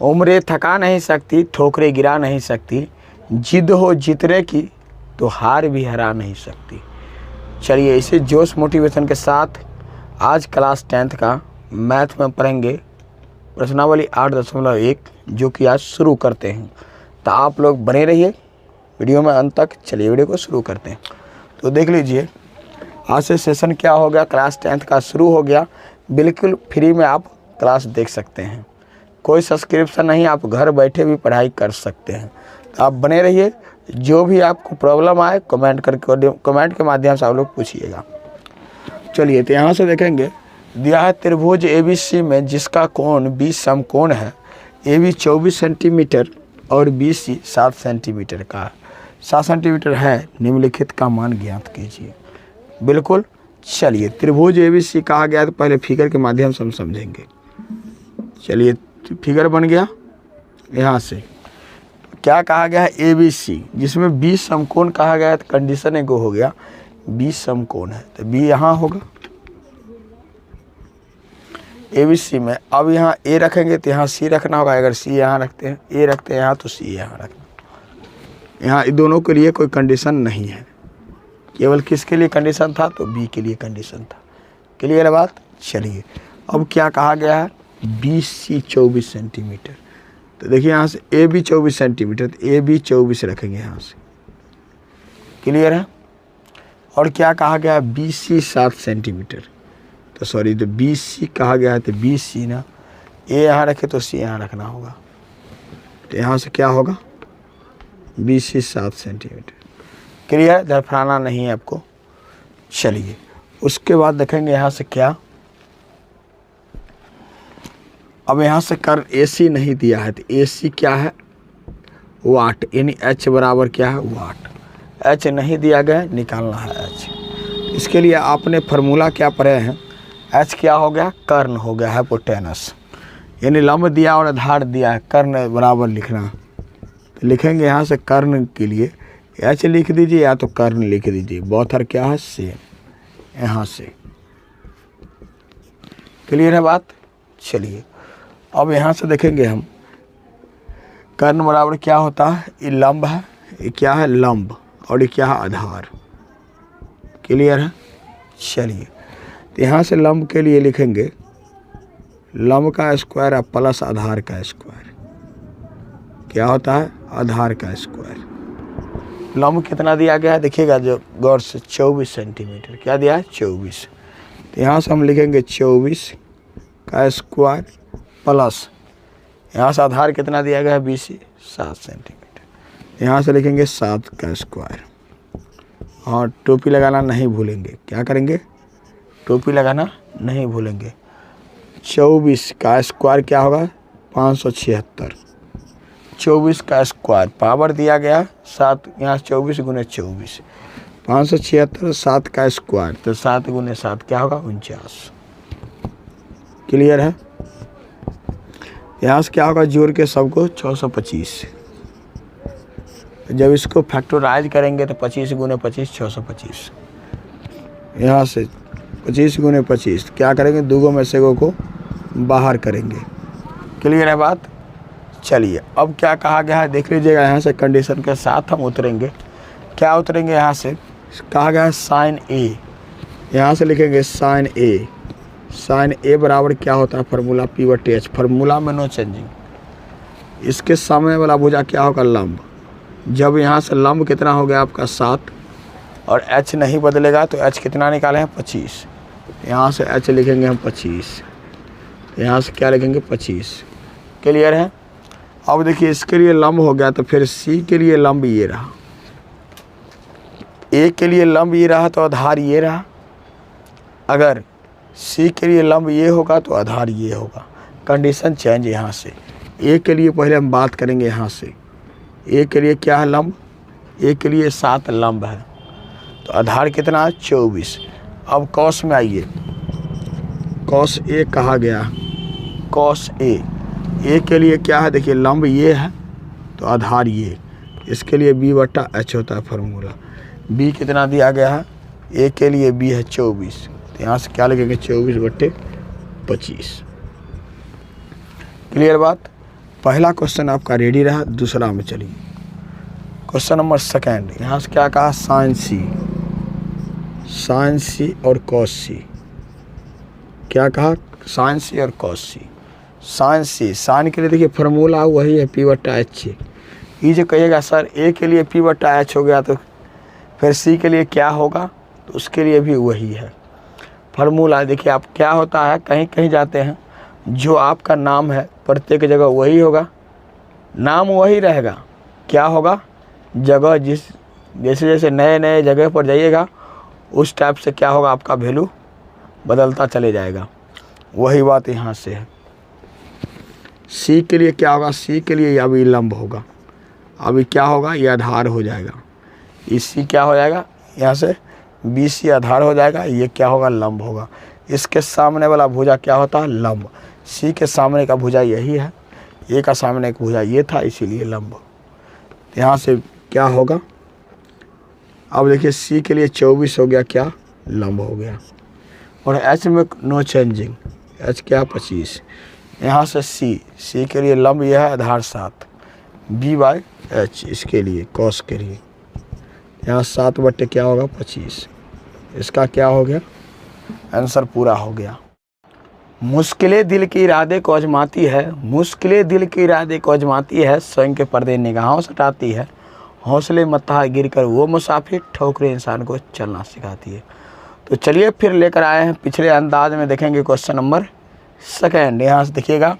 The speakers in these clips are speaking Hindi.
उम्रें थका नहीं सकती, ठोकरें गिरा नहीं सकती, जिद हो जीतने की तो हार भी हरा नहीं सकती। चलिए इसी जोश मोटिवेशन के साथ आज क्लास 10th का मैथ में पढ़ेंगे प्रश्नावली 8.1 जो कि आज शुरू करते हैं। तो आप लोग बने रहिए वीडियो में अंत तक। चलिए वीडियो को शुरू करते हैं। तो देख लीजिए आज से सेशन क्या हो गया, क्लास 10th का शुरू हो गया। बिल्कुल फ्री में आप क्लास देख सकते हैं, कोई सब्सक्रिप्शन नहीं, आप घर बैठे भी पढ़ाई कर सकते हैं। तो आप बने रहिए, जो भी आपको प्रॉब्लम आए कमेंट के माध्यम से आप लोग पूछिएगा। चलिए तो यहाँ से देखेंगे दिया है त्रिभुज ABC में जिसका कोण 20 समकोण है, AB 24 सेंटीमीटर और BC 7 सेंटीमीटर का है। 7 सेंटीमीटर है, निम्नलिखित का मान ज्ञात कीजिए। बिल्कुल चलिए त्रिभुज ABC कहा गया तो पहले फिगर के माध्यम से हम समझेंगे। चलिए फिगर बन गया। यहाँ से क्या कहा गया है ABC जिसमें 20 समकोण कहा गया है, तो कंडीशन एक हो गया 20 समकोण है तो B यहाँ होगा ABC में। अब यहाँ A रखेंगे तो यहाँ C रखना होगा। अगर C यहाँ रखते हैं, A रखते हैं यहाँ तो C यहाँ रखना। यहाँ इन दोनों के लिए कोई कंडीशन नहीं है, केवल किसके लिए कंडीशन था तो B के लिए कंडीशन था। क्लियर है बात। चलिए अब क्या कहा गया है BC 24 सेंटीमीटर। तो देखिए यहाँ से AB 24 सेंटीमीटर तो AB 24 रखेंगे यहाँ से। क्लियर है। और क्या कहा गया BC 7 सेंटीमीटर, तो सॉरी तो BC कहा गया है तो BC ना, A यहाँ रखे तो C यहाँ रखना होगा। तो यहाँ से क्या होगा BC 7 सेंटीमीटर। क्लियर, दरफराना नहीं है आपको। चलिए उसके बाद देखेंगे यहाँ से क्या, अब यहाँ से कर AC नहीं दिया है तो AC क्या है वाट, यानी H बराबर क्या है वाट। H नहीं दिया गया, निकालना है H। इसके लिए आपने फार्मूला क्या पढ़े हैं, H क्या हो गया कर्ण हो गया हाइपोटेनस, यानी लंब दिया और आधार दिया है, कर्ण बराबर लिखना। तो लिखेंगे यहाँ से कर्ण के लिए H लिख दीजिए या तो कर्ण लिख दीजिए, बोथर क्या है सेम यहाँ से। क्लियर है बात। चलिए अब यहाँ से देखेंगे हम कर्ण बराबर क्या होता है, ये लंब है, ये क्या है लंब और ये क्या है आधार। क्लियर है। चलिए तो यहाँ से लंब के लिए लिखेंगे लंब का स्क्वायर है प्लस आधार का स्क्वायर, क्या होता है आधार का स्क्वायर। लंब कितना दिया गया है देखिएगा जो गौर से 24 सेंटीमीटर, क्या दिया है 24। तो यहाँ से हम लिखेंगे 24 का स्क्वायर प्लस यहाँ से आधार कितना दिया गया है BC 7 सेंटीमीटर, यहाँ से लिखेंगे 7 का स्क्वायर। और टोपी लगाना नहीं भूलेंगे, क्या करेंगे टोपी लगाना नहीं भूलेंगे। 24 का स्क्वायर क्या होगा 576, 24 का स्क्वायर पावर दिया गया 7, यहाँ 24 गुने 24 576, 7 का स्क्वायर तो 7 गुने 7 क्या होगा 49। क्लियर है। यहाँ से क्या होगा जोड़ के सबको 625, जब इसको फैक्टराइज करेंगे तो 25 गुने 25 625, यहाँ से 25 गुने 25 क्या करेंगे दूगों में से को बाहर करेंगे। क्लियर है बात। चलिए अब क्या कहा गया है देख लीजिएगा, यहाँ से कंडीशन के साथ हम उतरेंगे। क्या उतरेंगे यहाँ से कहा गया है साइन A, यहाँ से लिखेंगे साइन A। साइन A बराबर क्या होता है फार्मूला P/H, फार्मूला में नो चेंजिंग। इसके सामने वाला भुजा क्या होगा लंब, जब यहाँ से लंब कितना हो गया आपका 7 और H नहीं बदलेगा तो H कितना निकाले हैं 25, यहाँ से H लिखेंगे हम 25, यहाँ से क्या लिखेंगे 25। क्लियर है। अब देखिए इसके लिए लंब हो गया तो फिर C के लिए लंब ये रहा, A के लिए लंब ये रहा तो आधार ये रहा। अगर C के लिए लंब ये होगा तो आधार ये होगा। कंडीशन चेंज यहाँ से। A के लिए पहले हम बात करेंगे यहाँ से, A के लिए क्या है लंब, A के लिए 7 लंब है तो आधार कितना है 24। अब कॉस में आइए, कॉस A कहा गया, कॉस A के लिए क्या है देखिए लंब ये है तो आधार ये, इसके लिए B/H होता है फार्मूला। B कितना दिया गया है A के लिए B है 24, तो यहाँ से क्या लिखेंगे 24/25। क्लियर बात। पहला क्वेश्चन आपका रेडी रहा, दूसरा में चलिए। क्वेश्चन नंबर सेकेंड, यहाँ से क्या कहा, साइन सी और कॉस सी। क्या कहा, साइन सी और कॉस सी। साइन के लिए देखिए फार्मूला वही है P/H। ये जो कहिएगा सर A के लिए P/H हो गया तो फिर C के लिए क्या होगा, तो उसके लिए भी वही है फार्मूला। देखिए आप क्या होता है, कहीं कहीं जाते हैं जो आपका नाम है प्रत्येक जगह वही होगा, नाम वही रहेगा, क्या होगा, जगह जैसे जैसे नए नए जगह पर जाइएगा उस टाइप से क्या होगा, आपका वैल्यू बदलता चले जाएगा। वही बात यहाँ से है। सी के लिए क्या होगा, सी के लिए अभी लंब होगा, अभी क्या होगा, ये आधार हो जाएगा। ये सी क्या हो जाएगा, यहाँ से BC आधार हो जाएगा, ये क्या होगा, लंब होगा। इसके सामने वाला भुजा क्या होता है, लंब। सी के सामने का भुजा यही है, ए का सामने का भुजा ये था, इसीलिए लंब। यहाँ से क्या होगा, अब देखिए सी के लिए 24 हो गया, क्या लंब हो गया। और H में नो चेंजिंग, H क्या 25। यहाँ से सी के लिए लंब यह है, आधार 7, B/H इसके लिए कॉस के लिए। यहाँ 7 बट्टे क्या होगा, 25। इसका क्या हो गया, आंसर पूरा हो गया। मुश्किलें दिल के इरादे को आजमाती है, मुश्किलें दिल के इरादे को आजमाती है, स्वयं के पर्दे निगाहों से हटाती है, हौसले मत्ता गिर कर वो मुसाफिर, ठोकरें इंसान को चलना सिखाती है। तो चलिए फिर लेकर आए हैं पिछले अंदाज में, देखेंगे क्वेश्चन नंबर सेकेंड। यहाँ से देखिएगा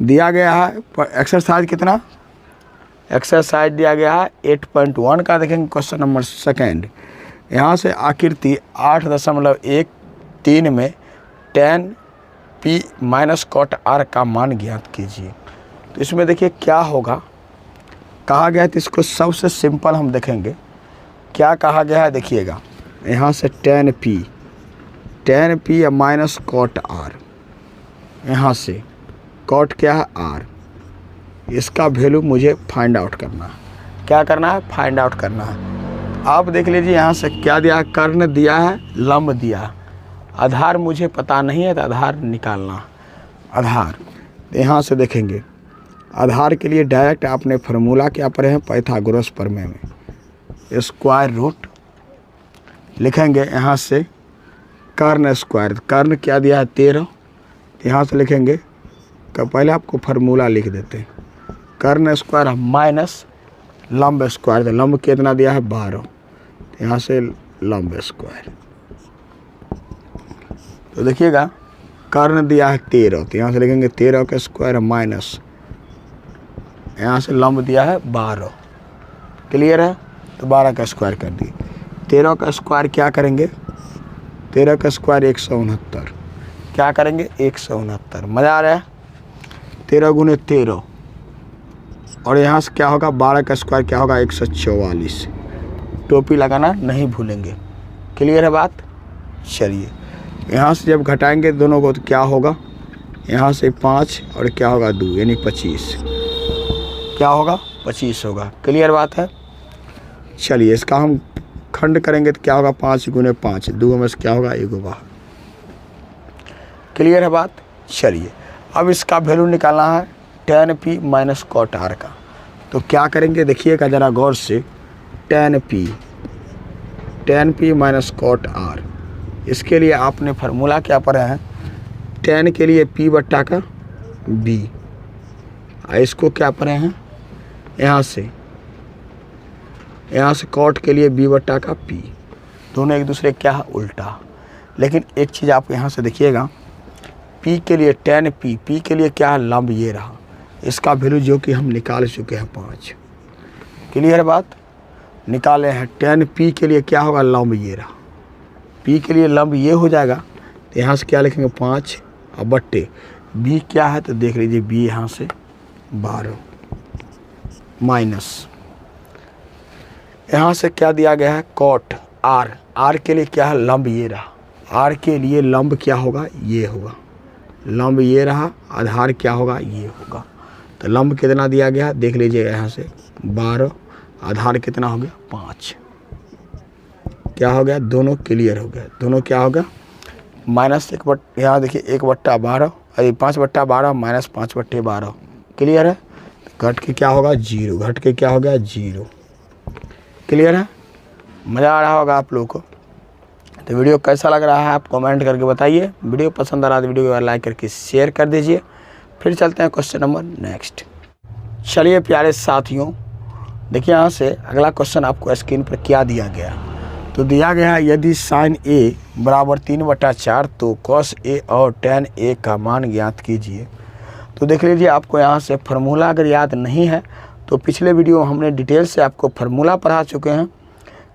दिया गया है एक्सरसाइज कितना, एक्सरसाइज दिया गया है 8.1 का। देखेंगे क्वेश्चन नंबर सेकेंड। यहाँ से आकृति 8.13 में tan P - cot R का मान ज्ञात कीजिए। तो इसमें देखिए क्या होगा, कहा गया है, तो इसको सबसे सिंपल हम देखेंगे क्या कहा गया है। देखिएगा यहाँ से tan P - cot R, यहाँ से cot क्या है, R। इसका वैल्यू मुझे फाइंड आउट करना है। क्या करना है, फाइंड आउट करना है। आप देख लीजिए यहाँ से क्या दिया है, कर्ण दिया है, लंब दिया है, आधार मुझे पता नहीं है तो आधार निकालना। आधार यहाँ से देखेंगे, आधार के लिए डायरेक्ट आपने फार्मूला क्या पढ़े हैं, पाइथागोरस प्रमेय में स्क्वायर रूट लिखेंगे। यहाँ से कर्ण स्क्वायर, कर्ण क्या दिया है 13, यहाँ से लिखेंगे पहले आपको फार्मूला लिख देते हैं, कर्ण स्क्वायर माइनस लंब स्क्वायर। तो लंब कितना दिया है 12, यहाँ से लंब स्क्वायर। तो देखिएगा कर्ण दिया है 13, तो यहाँ से लिखेंगे 13 का स्क्वायर माइनस, यहाँ से लंब दिया है 12। क्लियर है, तो 12 का स्क्वायर कर दिए। 13 का स्क्वायर क्या करेंगे, 13 का स्क्वायर 169, क्या करेंगे 169। मज़ा आ रहा है, 13 गुने 13, और यहाँ से क्या होगा 12 का स्क्वायर क्या होगा 144। टोपी लगाना नहीं भूलेंगे। क्लियर है बात। चलिए यहाँ से जब घटाएंगे दोनों को तो क्या होगा, यहाँ से 5 और क्या होगा 2 यानी 25, क्या होगा 25 होगा। क्लियर बात है। चलिए इसका हम खंड करेंगे तो क्या होगा 5 गुने 5, 2 में से क्या होगा 1 बाहर। क्लियर है बात। चलिए अब इसका वैल्यू निकालना है tan P - cot R का। तो क्या करेंगे देखिएगा ज़रा गौर से, tan P - cot R, इसके लिए आपने फार्मूला क्या पढ़ा है, tan के लिए P/B, इसको क्या पढ़े हैं यहाँ से cot के लिए B/P, दोनों एक दूसरे क्या है उल्टा। लेकिन एक चीज़ आप यहाँ से देखिएगा, P के लिए tan P के लिए क्या है लंब ये रहा, इसका वैल्यू जो कि हम निकाल चुके हैं 5। क्लियर बात, निकाले हैं। tan P के लिए क्या होगा लंब ये रहा, P के लिए लंब ये हो जाएगा, तो यहाँ से क्या लिखेंगे 5 और बट्टे B क्या है, तो देख लीजिए B यहाँ से 12 माइनस, यहाँ से क्या दिया गया है cot R के लिए क्या है लंब ये रहा, R के लिए लंब क्या होगा ये होगा, लंब ये रहा, आधार क्या होगा ये होगा। तो लंब कितना दिया गया देख लीजिए, यहाँ से 12, आधार कितना हो गया 5, क्या हो गया दोनों क्लियर हो गया। दोनों क्या होगा माइनस 1 यहाँ देखिए 1/12 अरे 5/12 माइनस 5/12 क्लियर है? घट के क्या होगा 0, घट के क्या हो गया 0। क्लियर है? मज़ा आ रहा होगा आप लोगों को। तो वीडियो कैसा लग रहा है आप कमेंट करके बताइए। वीडियो पसंद आ रहा है तो वीडियो को लाइक करके शेयर कर दीजिए। फिर चलते हैं क्वेश्चन नंबर नेक्स्ट। चलिए प्यारे साथियों, देखिए यहाँ से अगला क्वेश्चन आपको स्क्रीन पर क्या दिया गया। तो दिया गया है यदि साइन ए बराबर 3/4 तो कॉस ए और tan ए का मान ज्ञात कीजिए। तो देख लीजिए, आपको यहाँ से फार्मूला अगर याद नहीं है तो पिछले वीडियो हमने डिटेल से आपको फार्मूला पढ़ा चुके हैं।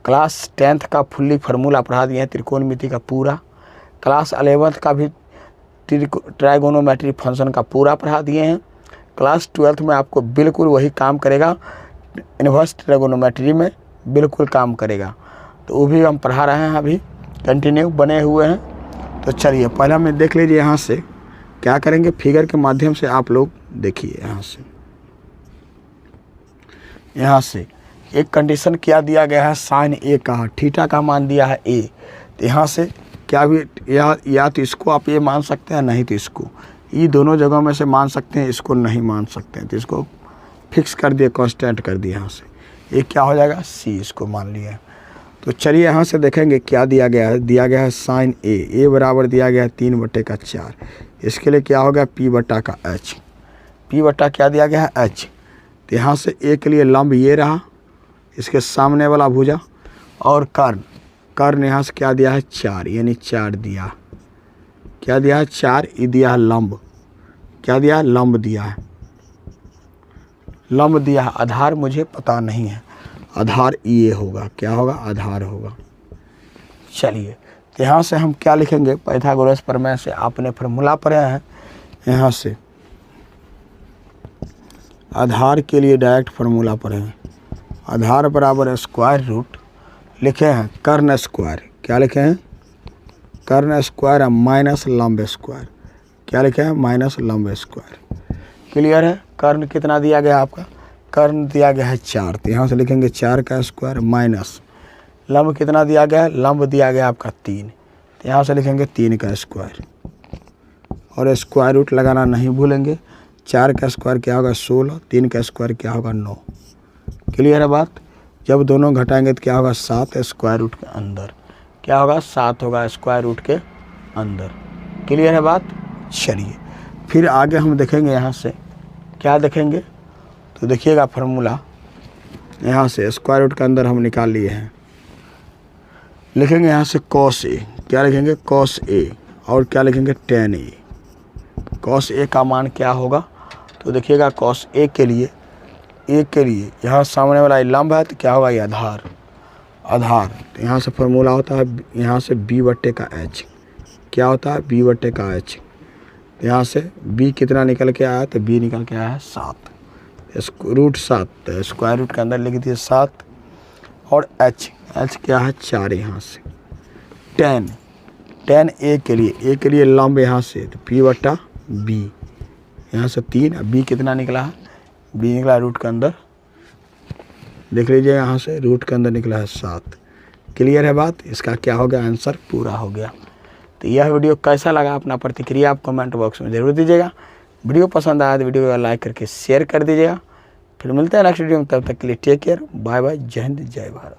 क्लास 10th का फुल्ली फार्मूला पढ़ा दिए हैं, त्रिकोणमिति का पूरा। क्लास 11th का भी ट्राइगोनोमेट्री फंक्शन का पूरा पढ़ा दिए हैं। क्लास 12th में आपको बिल्कुल वही काम करेगा, इन्वर्स ट्राइगोनोमेट्री में बिल्कुल काम करेगा। तो वो भी हम पढ़ा रहे हैं, अभी कंटिन्यू बने हुए हैं। तो चलिए पहले हमें देख लीजिए, यहाँ से क्या करेंगे, फिगर के माध्यम से आप लोग देखिए। यहाँ से एक कंडीशन क्या दिया गया है, साइन ए का, थीटा का मान दिया है ए। तो यहाँ से क्या भी या तो इसको आप ये मान सकते हैं, नहीं तो इसको, ये दोनों जगहों में से मान सकते हैं, इसको नहीं मान सकते हैं। तो इसको फिक्स कर दिए, कांस्टेंट कर दिए। यहाँ से ये क्या हो जाएगा सी, इसको मान लिया। तो चलिए यहाँ से देखेंगे क्या दिया गया है। दिया गया है साइन ए बराबर दिया गया है 3/4। इसके लिए क्या होगा p/h, p/ क्या दिया गया है h। तो यहाँ से ए के लिए लंब ये रहा, इसके सामने वाला भुजा, और कर्ण यहाँ से क्या दिया है 4, यानी 4 दिया। क्या दिया है 4, ये दिया है लंब। क्या दिया है लंब दिया है, लंब दिया है। आधार मुझे पता नहीं है, आधार ये होगा, क्या होगा आधार होगा। चलिए तो यहाँ से हम क्या लिखेंगे, पाइथागोरस प्रमेय से आपने फार्मूला पढ़े हैं। यहाँ से आधार के लिए डायरेक्ट फार्मूला पढ़े हैं। आधार बराबर स्क्वायर रूट लिखे हैं कर्ण स्क्वायर। क्या लिखे हैं, कर्ण स्क्वायर माइनस लंब स्क्वायर। क्या लिखे हैं, माइनस लंब स्क्वायर। क्लियर है? कर्ण कितना दिया गया आपका, कर्ण दिया गया है 4। तो यहाँ से लिखेंगे 4 का स्क्वायर माइनस लंब कितना दिया गया है, लंब दिया गया आपका 3। तो यहाँ से लिखेंगे 3 का स्क्वायर, और स्क्वायर रूट लगाना नहीं भूलेंगे। 4 का स्क्वायर क्या होगा 16, 3 का स्क्वायर क्या होगा 9। क्लियर है बात? जब दोनों घटाएंगे तो क्या होगा 7 स्क्वायर रूट के अंदर। क्या होगा 7 होगा स्क्वायर रूट के अंदर। क्लियर है बात? चलिए फिर आगे हम देखेंगे, यहाँ से क्या देखेंगे, तो देखिएगा फार्मूला यहाँ से स्क्वायर रूट के अंदर हम निकाल लिए हैं। लिखेंगे यहाँ से कॉस ए। क्या लिखेंगे कॉस ए, और क्या लिखेंगे tan ए। कॉस ए का मान क्या होगा, तो देखिएगा कॉस ए के लिए यहाँ सामने वाला लंब है, तो क्या होगा ये आधार। तो यहाँ से फार्मूला होता है, यहाँ से b/h। क्या होता है b/h। तो यहाँ से b कितना निकल के आया, तो b निकल के आया है 7, √7। तो स्क्वायर रूट के अंदर लिख दिए 7, और h क्या है 4। यहाँ से tan ए के लिए लंब यहाँ से, तो p/b। यहाँ से 3, b कितना निकला है, b निकला रूट के अंदर, देख लीजिए यहाँ से रूट के अंदर निकला है 7। क्लियर है बात? इसका क्या हो गया, आंसर पूरा हो गया। तो यह वीडियो कैसा लगा, अपना प्रतिक्रिया आप कमेंट बॉक्स में ज़रूर दीजिएगा। वीडियो पसंद आया तो वीडियो को लाइक करके शेयर कर दीजिएगा। फिर मिलते हैं नेक्स्ट वीडियो में, तब तक के लिए टेक केयर, बाय बाय, जय हिंद, जय भारत।